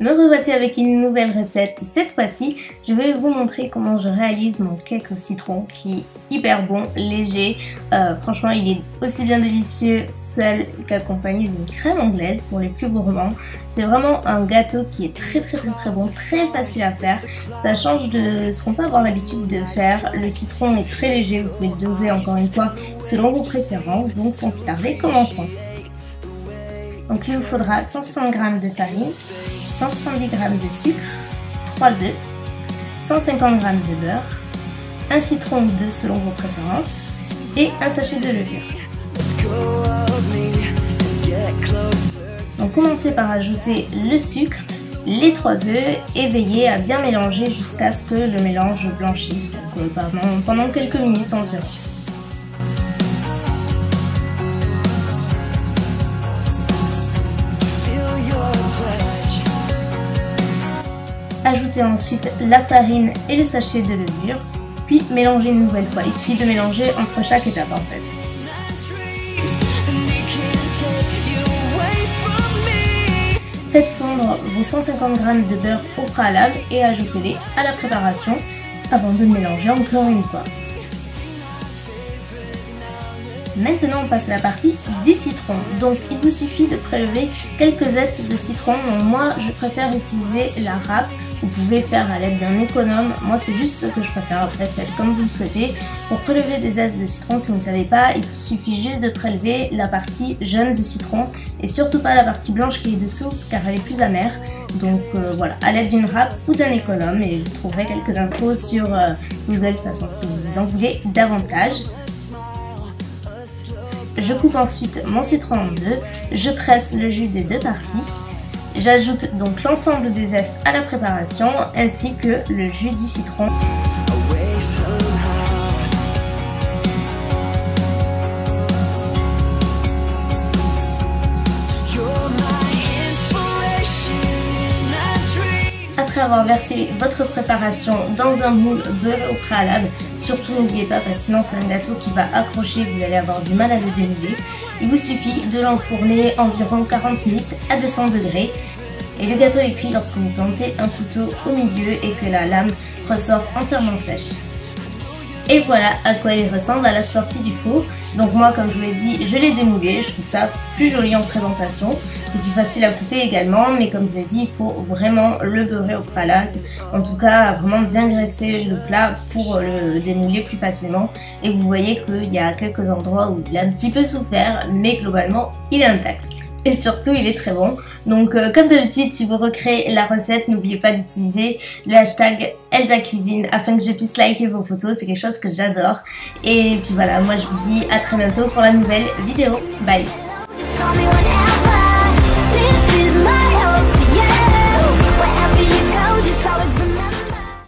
Me revoici avec une nouvelle recette. Cette fois-ci, je vais vous montrer comment je réalise mon cake au citron qui est hyper bon, léger. Franchement, il est aussi bien délicieux seul qu'accompagné d'une crème anglaise pour les plus gourmands. C'est vraiment un gâteau qui est très bon, très facile à faire. Ça change de ce qu'on peut avoir l'habitude de faire. Le citron est très léger, vous pouvez le doser encore une fois selon vos préférences. Donc sans plus tarder, commençons. Donc il vous faudra 160 g de farine, 170 g de sucre, 3 œufs, 150 g de beurre, un citron ou deux selon vos préférences et un sachet de levure. Donc commencez par ajouter le sucre, les 3 œufs et veillez à bien mélanger jusqu'à ce que le mélange blanchisse, donc pendant quelques minutes environ. Ajoutez ensuite la farine et le sachet de levure, puis mélangez une nouvelle fois. Il suffit de mélanger entre chaque étape en fait. Faites fondre vos 150 g de beurre au préalable et ajoutez-les à la préparation avant de le mélanger encore une fois. Maintenant on passe à la partie du citron. Donc il vous suffit de prélever quelques zestes de citron. Donc, moi je préfère utiliser la râpe. Vous pouvez faire à l'aide d'un économe. Moi c'est juste ce que je préfère. Après faites comme vous le souhaitez. Pour prélever des zestes de citron, si vous ne savez pas, il vous suffit juste de prélever la partie jaune du citron et surtout pas la partie blanche qui est dessous car elle est plus amère. Donc voilà, à l'aide d'une râpe ou d'un économe, et vous trouverez quelques infos sur Google de toute façon si vous en voulez davantage. Je coupe ensuite mon citron en deux, je presse le jus des deux parties, j'ajoute donc l'ensemble des zestes à la préparation ainsi que le jus du citron. Après avoir versé votre préparation dans un moule beurré au préalable, surtout n'oubliez pas parce que sinon c'est un gâteau qui va accrocher, vous allez avoir du mal à le démouler. Il vous suffit de l'enfourner environ 40 minutes à 200 degrés. Et le gâteau est cuit lorsque vous plantez un couteau au milieu et que la lame ressort entièrement sèche. Et voilà à quoi il ressemble à la sortie du four. Donc moi comme je vous l'ai dit, je l'ai démoulé, je trouve ça plus joli en présentation. C'est plus facile à couper également, mais comme je vous l'ai dit, il faut vraiment le beurrer au préalable. En tout cas, vraiment bien graisser le plat pour le démouler plus facilement. Et vous voyez qu'il y a quelques endroits où il a un petit peu souffert, mais globalement, il est intact. Et surtout, il est très bon. Donc, comme d'habitude, si vous recréez la recette, n'oubliez pas d'utiliser le hashtag ElsaCuisine afin que je puisse liker vos photos. C'est quelque chose que j'adore. Et puis voilà, moi je vous dis à très bientôt pour la nouvelle vidéo. Bye!